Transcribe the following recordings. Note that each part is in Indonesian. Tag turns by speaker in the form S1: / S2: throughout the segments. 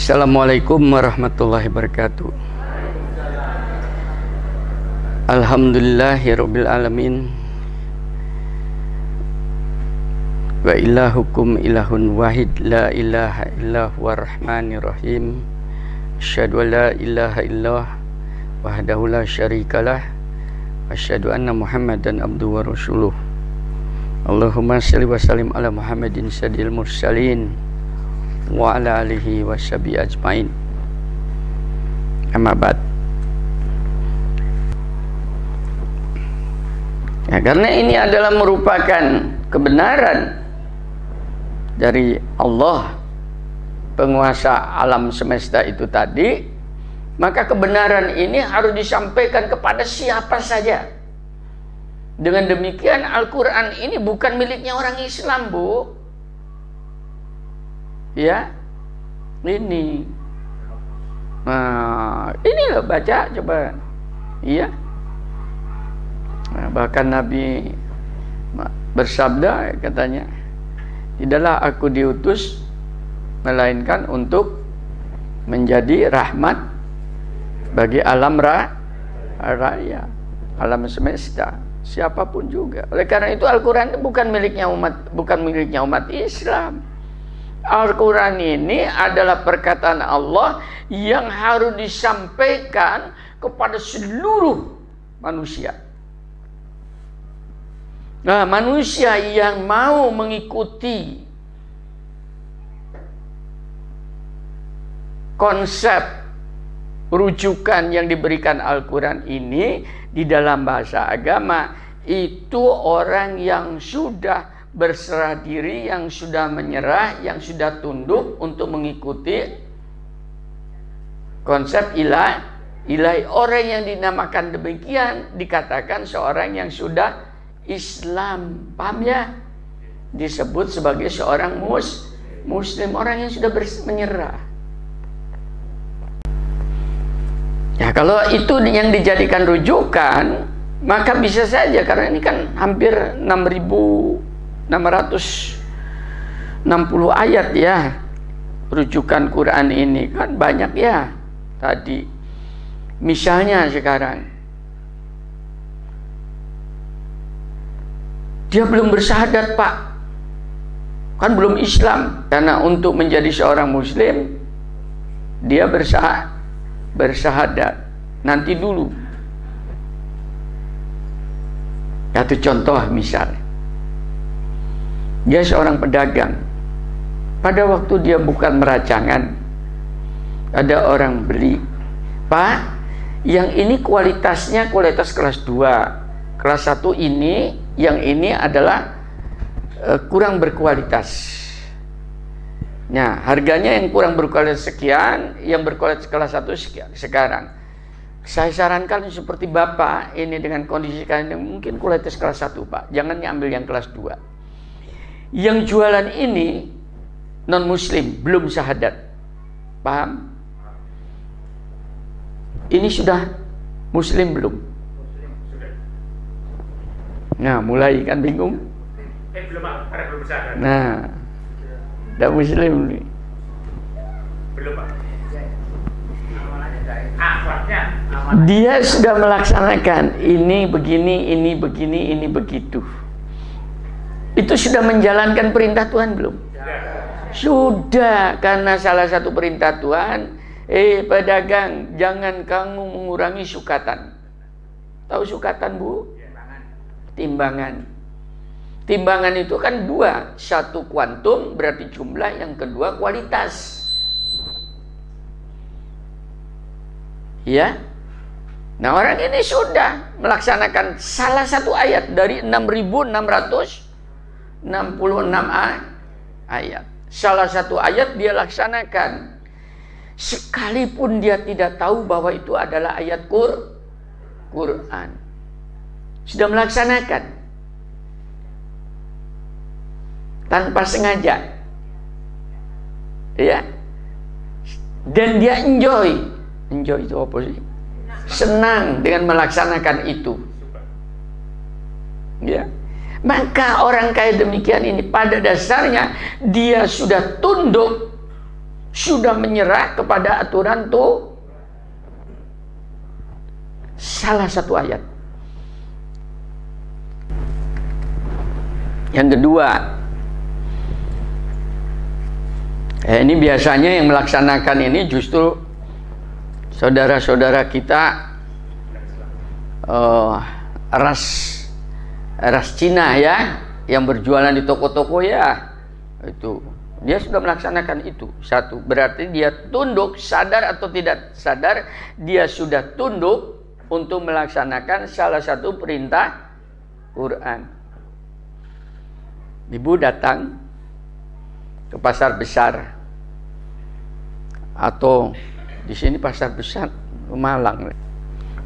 S1: Assalamualaikum warahmatullahi wabarakatuh. Alhamdulillahirabbil alamin. Wa ilahukum ilahun wahid la ilaha illa huwar rahmanir rahim. Asyhadu an la ilaha illallah wahdahu la syarikalah wa asyhadu anna Muhammadan abduhu wa rasuluh. Allahumma shalli wa sallim ala Muhammadin sayyidil mursalin wa ala alihi wa sahbihi ajmain. Amma ba'd. Ya, karena ini adalah merupakan kebenaran dari Allah, penguasa alam semesta itu tadi, maka kebenaran ini harus disampaikan kepada siapa saja. Dengan demikian Al-Quran ini bukan miliknya orang Islam, Bu. Ya, ini. Nah, ini loh, baca coba. Iya. Nah, bahkan Nabi bersabda, katanya, tidaklah aku diutus melainkan untuk menjadi rahmat bagi alam raya, alam semesta, siapapun juga. Oleh karena itu Al-Quran bukan miliknya umat Islam. Al-Quran ini adalah perkataan Allah yang harus disampaikan kepada seluruh manusia. Nah, manusia yang mau mengikuti konsep rujukan yang diberikan Al-Quran ini di dalam bahasa agama, itu orang yang sudah berserah diri, yang sudah menyerah, yang sudah tunduk untuk mengikuti konsep ilahi. Orang yang dinamakan demikian dikatakan seorang yang sudah Islam. Paham ya? Disebut sebagai seorang muslim, orang yang sudah menyerah. Ya, kalau itu yang dijadikan rujukan, maka bisa saja, karena ini kan hampir 6.660 ayat ya, rujukan Quran ini kan banyak ya. Tadi misalnya sekarang dia belum bersyahadat, Pak, kan belum Islam, karena untuk menjadi seorang muslim dia bersyahadat nanti dulu. Satu contoh misalnya, dia seorang pedagang. Pada waktu dia bukan meracangan, ada orang beli, Pak, yang ini kualitasnya kualitas kelas 2, kelas 1 ini, yang ini adalah kurang berkualitas. Nah, harganya yang kurang berkualitas sekian, yang berkualitas kelas 1 sekian. Sekarang saya sarankan seperti Bapak ini dengan kondisi kalian yang mungkin kualitas kelas 1, Pak, jangan ambil yang kelas 2. Yang jualan ini non muslim, belum syahadat. Paham? Ini sudah muslim belum? Nah, mulai kan bingung.
S2: Belum, Pak, karena belum syahadat.
S1: Nah, udah muslim nih.
S2: Belum, Pak. Akhlaknya
S1: Dia sudah melaksanakan ini begini, ini begini, ini begitu. Itu sudah menjalankan perintah Tuhan belum? Sudah, karena salah satu perintah Tuhan, pedagang, jangan kamu mengurangi sukatan. Tahu sukatan, Bu? Timbangan. Timbangan itu kan dua, satu kuantum berarti jumlah, yang kedua kualitas. Ya. Nah, orang ini sudah melaksanakan salah satu ayat dari 6.666 ayat. Salah satu ayat dia laksanakan, sekalipun dia tidak tahu bahwa itu adalah ayat Quran. Sudah melaksanakan tanpa sengaja, ya. Dan dia enjoy itu apa sih? Senang dengan melaksanakan itu, ya. Maka orang kayak demikian ini pada dasarnya dia sudah tunduk, sudah menyerah kepada aturan tuh salah satu ayat. Yang kedua, ini biasanya yang melaksanakan ini justru saudara-saudara kita ras Cina ya, yang berjualan di toko-toko ya, itu dia sudah melaksanakan itu. Satu, berarti dia tunduk, sadar atau tidak sadar, dia sudah tunduk untuk melaksanakan salah satu perintah Quran. Ibu datang ke pasar besar, atau di sini pasar besar Malang.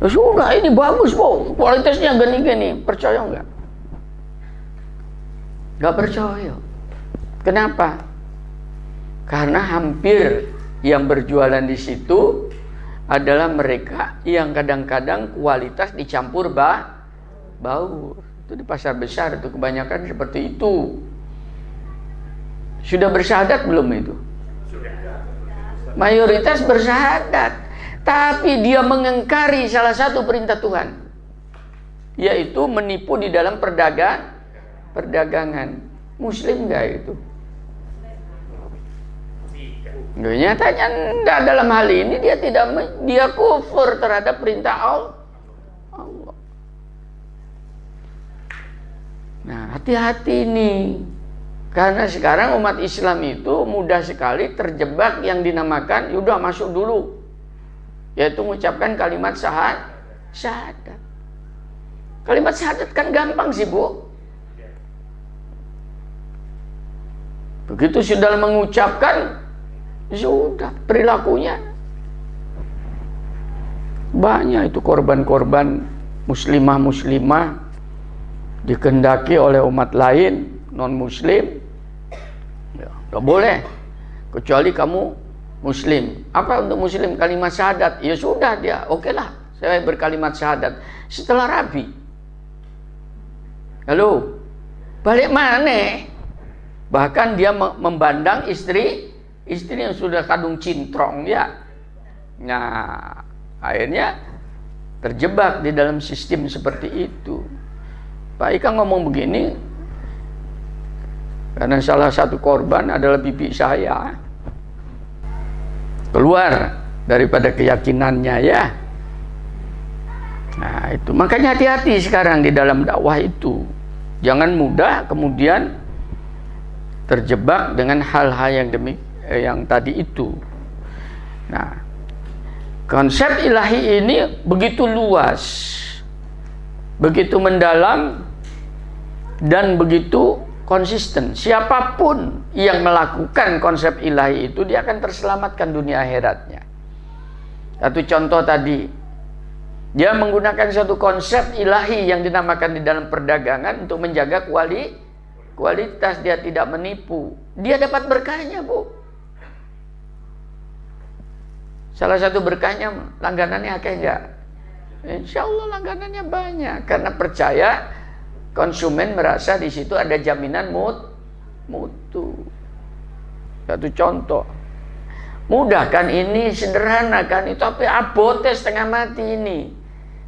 S1: Sudah, ini bagus bu, kualitasnya gini-gini, percaya nggak? Nggak percaya. Kenapa? Karena hampir yang berjualan di situ adalah mereka yang kadang-kadang kualitas dicampur bau. Itu di pasar besar itu kebanyakan seperti itu. Sudah bersyahadat belum itu? Mayoritas bersyahadat, tapi dia mengingkari salah satu perintah Tuhan, yaitu menipu di dalam perdagangan. Muslim nggak itu? Nyatanya enggak. Dalam hal ini dia kufur terhadap perintah Allah. Nah, hati-hati nih, karena sekarang umat Islam itu mudah sekali terjebak yang dinamakan udah masuk dulu, yaitu mengucapkan kalimat syahadat. Kalimat syahadat kan gampang sih bu. Begitu sudah mengucapkan, sudah perilakunya banyak itu korban-korban muslimah dikehendaki oleh umat lain non muslim, ya, gak boleh kecuali kamu muslim. Apa untuk muslim? Kalimat syahadat. Ya sudah, dia oke lah, saya berkalimat syahadat. Setelah rabi, halo, balik mana? Bahkan dia memandang istri yang sudah kadung cintrong ya. Nah, akhirnya terjebak di dalam sistem seperti itu. Pak Ika ngomong begini karena salah satu korban adalah bibi saya. Keluar daripada keyakinannya ya. Nah itu, makanya hati-hati sekarang di dalam dakwah itu. Jangan mudah kemudian terjebak dengan hal-hal yang tadi itu. Nah, konsep ilahi ini begitu luas, begitu mendalam, dan begitu konsisten. Siapapun yang melakukan konsep ilahi itu, dia akan terselamatkan dunia akhiratnya. Satu contoh tadi, dia menggunakan satu konsep ilahi yang dinamakan di dalam perdagangan untuk menjaga kualitas, dia tidak menipu. Dia dapat berkahnya bu. Salah satu berkahnya, langganannya akeh enggak? Insya Allah langganannya banyak, karena percaya konsumen merasa di situ ada jaminan mutu. Satu contoh. Mudah kan ini, sederhana kan itu, tapi abote setengah mati ini.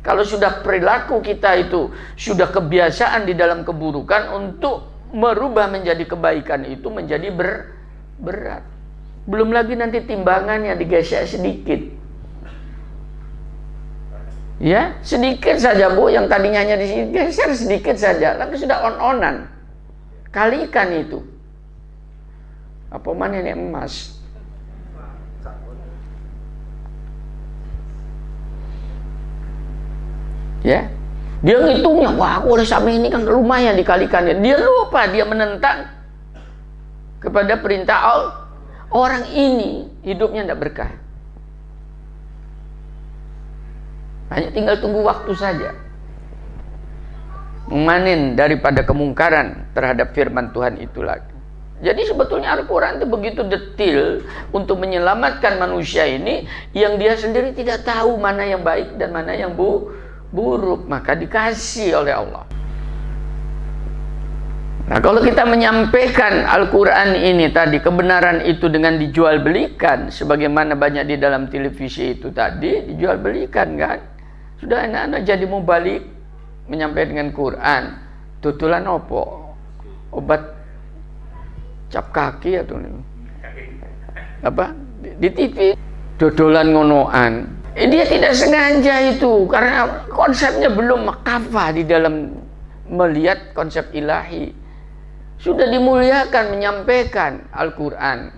S1: Kalau sudah perilaku kita itu sudah kebiasaan di dalam keburukan, untuk merubah menjadi kebaikan itu menjadi berat. Belum lagi nanti timbangannya digesek sedikit. Ya, sedikit saja bu, yang tadinya hanya di sini geser sedikit saja, tapi sudah on-onan. Kalikan itu. Apa mana ini emas? Ya, dia ngitungnya, wah aku oleh sama ini kan lumayan dikalikannya. Dia lupa, dia menentang kepada perintah Allah. Orang ini hidupnya tidak berkah. Hanya tinggal tunggu waktu saja memanen daripada kemungkaran terhadap firman Tuhan itu lagi. Jadi sebetulnya Al-Quran itu begitu detil untuk menyelamatkan manusia ini, yang dia sendiri tidak tahu mana yang baik dan mana yang buruk, maka dikasih oleh Allah. Nah, kalau kita menyampaikan Al-Quran ini tadi, kebenaran itu dengan dijual belikan, sebagaimana banyak di dalam televisi itu tadi, dijual belikan kan. Sudah anak-anak jadi mau balik menyampaikan dengan Quran, tutulan opo? Obat cap kaki atau apa? Di TV, dodolan ngonoan. Dia tidak sengaja itu, karena konsepnya belum kafah di dalam melihat konsep ilahi. Sudah dimuliakan menyampaikan Al-Quran,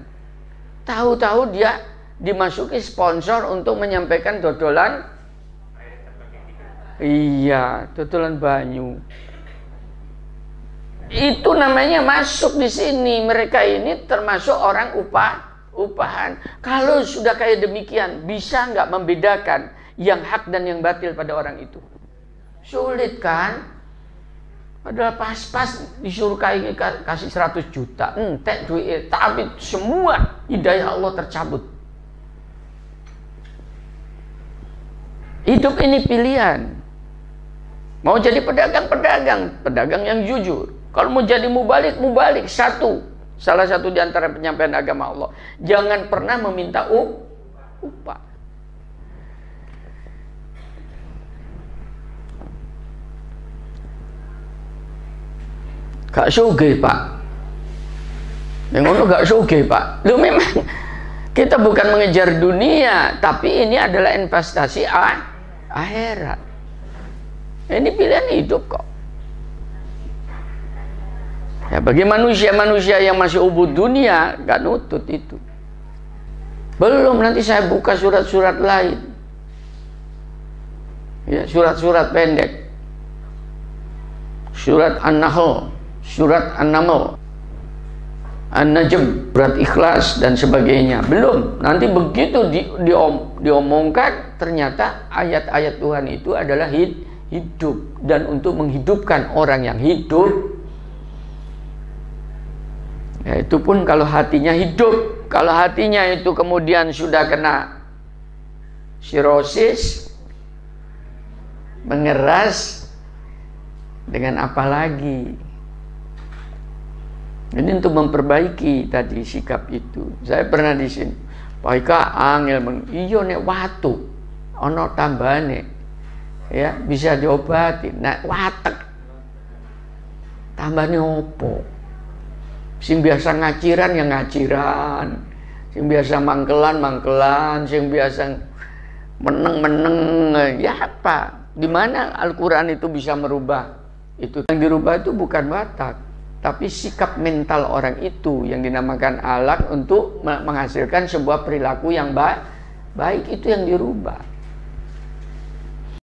S1: tahu-tahu dia dimasuki sponsor untuk menyampaikan dodolan, iya, dodolan banyu. Itu namanya masuk di sini. Mereka ini termasuk orang upahan. Kalau sudah kayak demikian, bisa nggak membedakan yang hak dan yang batil pada orang itu? Sulit kan? Padahal pas-pas disuruh kasih 100 juta, entek duit, tapi semua hidayah Allah tercabut. Hidup ini pilihan. Mau jadi pedagang yang jujur. Kalau mau jadi mubalik. Salah satu di antara penyampaian agama Allah, jangan pernah meminta upah. Gak sugih Pak. Yang ngono gak sugih Pak. Lu memang kita bukan mengejar dunia, tapi ini adalah investasi akhirat. Ini pilihan hidup kok. Ya, bagi manusia-manusia yang masih ubud dunia, gak nutut itu. Belum, nanti saya buka surat-surat lain. Ya, surat-surat pendek. Surat An-Nahl, surat An-Naml, An-Najm, surat Ikhlas dan sebagainya. Belum, nanti begitu diomongkan, ternyata ayat-ayat Tuhan itu adalah hidup, dan untuk menghidupkan orang yang hidup, ya, itu pun kalau hatinya hidup. Kalau hatinya itu kemudian sudah kena sirosis, mengeras, dengan apa lagi? Ini untuk memperbaiki tadi sikap itu. Saya pernah di sini, Pak Ika angel iyo nek watu ono tambane, ya bisa diobati. Nek watek tambane opo? Sing biasa ngaciran yang ngaciran, sing biasa mangkelan, sing biasa meneng, ya apa? Di mana Al-Quran itu bisa merubah? Itu yang dirubah itu bukan watak, tapi sikap mental orang itu yang dinamakan alaq untuk menghasilkan sebuah perilaku yang baik, itu yang dirubah.